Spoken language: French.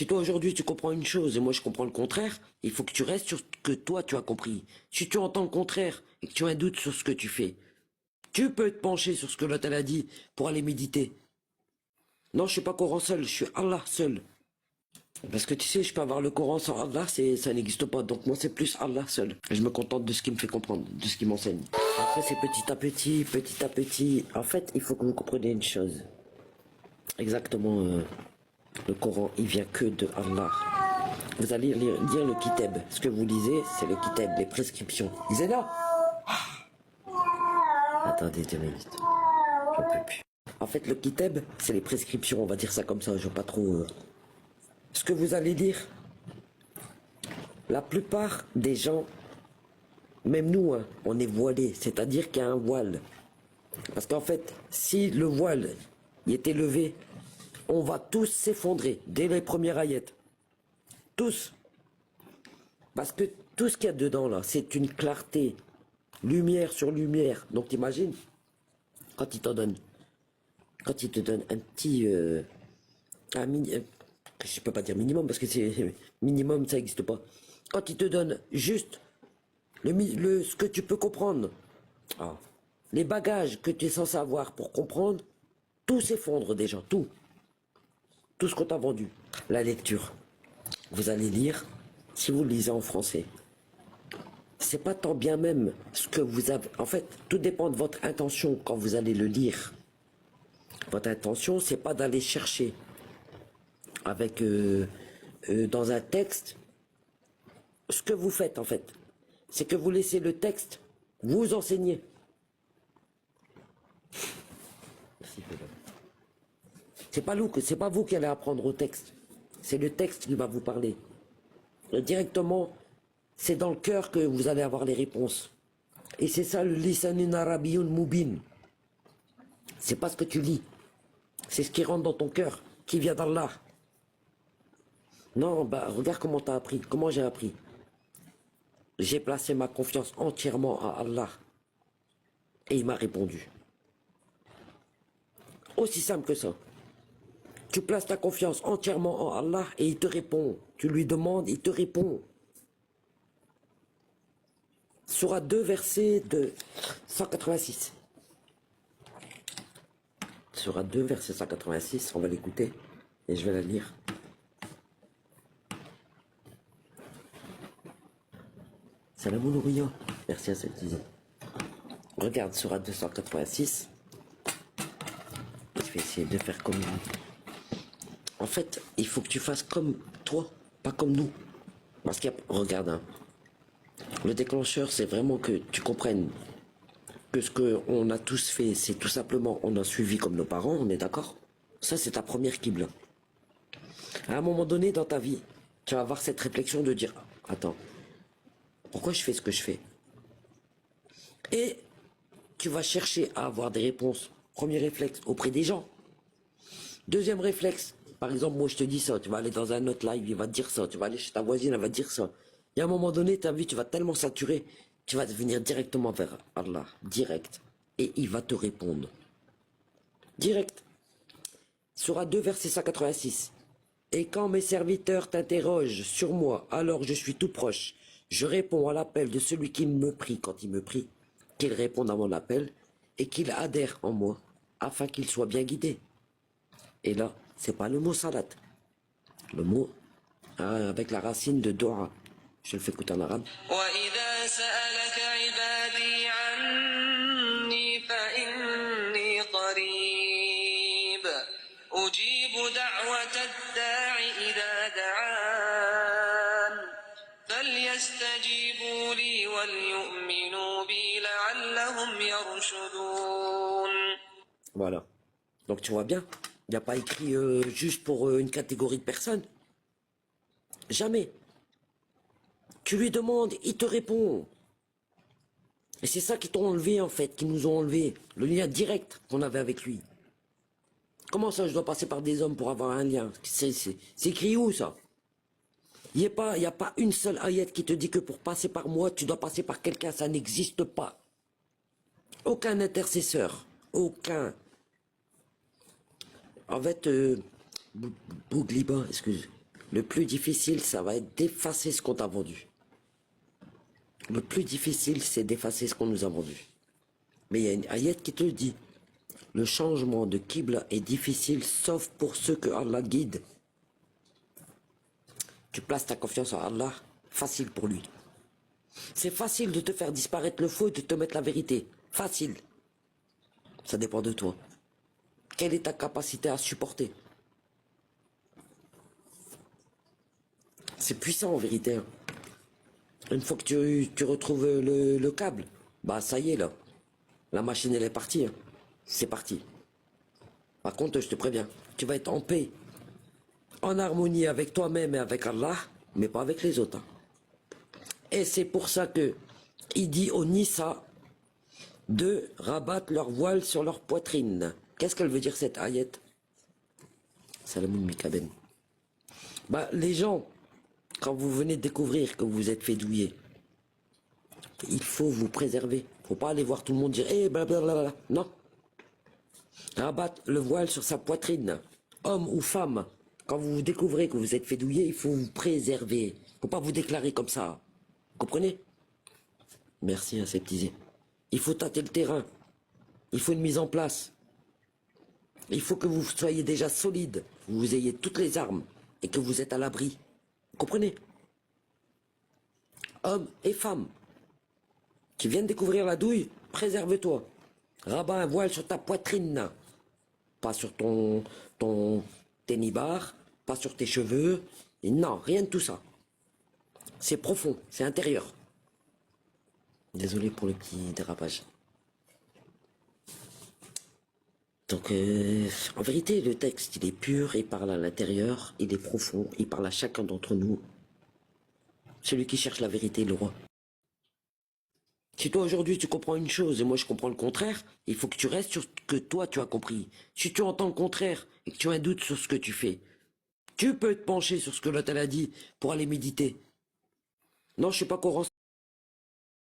Si toi aujourd'hui tu comprends une chose et moi je comprends le contraire, il faut que tu restes sur ce que toi tu as compris. Si tu entends le contraire et que tu as un doute sur ce que tu fais, tu peux te pencher sur ce que l'autre elle a dit pour aller méditer. Non, je suis pas Coran seul, je suis Allah seul. Parce que tu sais, je peux avoir le Coran sans Allah, ça n'existe pas. Donc moi c'est plus Allah seul. Je me contente de ce qui me fait comprendre, de ce qui m'enseigne. Après c'est petit à petit, petit à petit. En fait, il faut que vous compreniez une chose. Exactement, le Coran, il vient que de Allah. Vous allez lire le Kitab. Ce que vous lisez, c'est le Kitab, les prescriptions. Ils est là. Attendez 2 minutes. J'en peux plus. En fait, le Kitab, c'est les prescriptions, on va dire ça comme ça, je veux pas trop... Ce que vous allez lire, la plupart des gens, même nous, hein, on est voilés, c'est-à-dire qu'il y a un voile. Parce qu'en fait, si le voile y était levé, on va tous s'effondrer dès les premières ayettes. Tous. Parce que tout ce qu'il y a dedans, là, c'est une clarté. Lumière sur lumière. Donc t'imagines, quand il te donne un petit... je peux pas dire minimum, parce que c'est minimum, ça n'existe pas. Quand il te donne juste ce que tu peux comprendre, les bagages que tu es censé avoir pour comprendre, tout s'effondre déjà, tout. Tout ce qu'on t'a vendu. La lecture. Vous allez lire, si vous le lisez en français, c'est pas tant bien même ce que vous avez... En fait, tout dépend de votre intention quand vous allez le lire. Votre intention, c'est pas d'aller chercher avec dans un texte. Ce que vous faites, en fait, c'est que vous laissez le texte vous enseigner. C'est pas vous qui allez apprendre au texte. C'est le texte qui va vous parler. Et directement, c'est dans le cœur que vous allez avoir les réponses. Et c'est ça le lisanun arabiyyun mubin. C'est pas ce que tu lis. C'est ce qui rentre dans ton cœur, qui vient d'Allah. Non, bah regarde comment t'as appris, comment j'ai appris. J'ai placé ma confiance entièrement à Allah. Et il m'a répondu. Aussi simple que ça. Tu places ta confiance entièrement en Allah et il te répond. Tu lui demandes, il te répond. Sourate 2, verset de 186. Sourate 2, verset 186, on va l'écouter et je vais la lire. Salam Nouria, merci à ceux qui disent. Regarde Sourate 286. Je vais essayer de faire comme vous. En fait, il faut que tu fasses comme toi, pas comme nous. Parce qu'il y a... Regarde, hein. Le déclencheur, c'est vraiment que tu comprennes que ce qu'on a tous fait, c'est tout simplement, on a suivi comme nos parents, on est d'accord? Ça, c'est ta première qibla. À un moment donné dans ta vie, tu vas avoir cette réflexion de dire, attends, pourquoi je fais ce que je fais? Et tu vas chercher à avoir des réponses. Premier réflexe, auprès des gens. Deuxième réflexe, par exemple, moi je te dis ça, tu vas aller dans un autre live, il va te dire ça, tu vas aller chez ta voisine, elle va te dire ça. Et à un moment donné, ta vie, tu vas tellement saturer, tu vas venir directement vers Allah, direct. Et il va te répondre. Direct. Sourate 2, verset 186. Et quand mes serviteurs t'interrogent sur moi, alors je suis tout proche. Je réponds à l'appel de celui qui me prie quand il me prie, qu'il réponde à mon appel et qu'il adhère en moi, afin qu'il soit bien guidé. Et là, c'est pas le mot salat. Le mot avec la racine de dua. Je le fais écouter en arabe. وإذا سألك عبادي عني فإني قريب أجيب دعوة الداع إذا دعان فليستجيبوا لي وليؤمنوا بي لعلهم يرشدون. Voilà. Donc tu vois bien, il n'y a pas écrit juste pour une catégorie de personnes. Jamais. Tu lui demandes, il te répond. Et c'est ça qui t'ont enlevé en fait, qui nous ont enlevé. Le lien direct qu'on avait avec lui. Comment ça je dois passer par des hommes pour avoir un lien? C'est écrit où ça? Il n'y a pas une seule ayat qui te dit que pour passer par moi, tu dois passer par quelqu'un, ça n'existe pas. Aucun intercesseur. Aucun. En fait, Bougliba, excuse. Le plus difficile, ça va être d'effacer ce qu'on t'a vendu. Le plus difficile, c'est d'effacer ce qu'on nous a vendu. Mais il y a une ayat qui te le dit. Le changement de Qibla est difficile, sauf pour ceux que Allah guide. Tu places ta confiance en Allah, facile pour lui. C'est facile de te faire disparaître le faux et de te mettre la vérité. Facile. Ça dépend de toi. Quelle est ta capacité à supporter? C'est puissant en vérité. Hein. Une fois que tu retrouves le câble, bah ça y est là. La machine elle est partie. Hein. C'est parti. Par contre, je te préviens, tu vas être en paix, en harmonie avec toi-même et avec Allah, mais pas avec les autres. Hein. Et c'est pour ça que il dit aux Nisa de rabattre leur voile sur leur poitrine. Qu'est-ce qu'elle veut dire cette ayat? Salamoun Mikaben. Bah, les gens, quand vous venez de découvrir que vous êtes fait douiller, il faut vous préserver. Faut pas aller voir tout le monde dire eh blablabla. Non. Rabattre le voile sur sa poitrine. Homme ou femme, quand vous découvrez que vous êtes fait douiller, il faut vous préserver. Faut pas vous déclarer comme ça. Vous comprenez? Merci, aseptisé. Il faut tâter le terrain. Il faut une mise en place. Il faut que vous soyez déjà solide. Vous ayez toutes les armes et que vous êtes à l'abri. Vous comprenez? Hommes et femmes qui viennent découvrir la douille, préserve-toi. Rabat un voile sur ta poitrine. Pas sur tes nibards, pas sur tes cheveux. Et non, rien de tout ça. C'est profond, c'est intérieur. Désolé pour le petit dérapage. Donc, en vérité, le texte, il est pur, il parle à l'intérieur, il est profond, il parle à chacun d'entre nous. Celui qui cherche la vérité, le roi. Si toi aujourd'hui tu comprends une chose et moi je comprends le contraire, il faut que tu restes sur ce que toi tu as compris. Si tu entends le contraire et que tu as un doute sur ce que tu fais, tu peux te pencher sur ce que l'autre a dit pour aller méditer. Non, je suis pas Coran.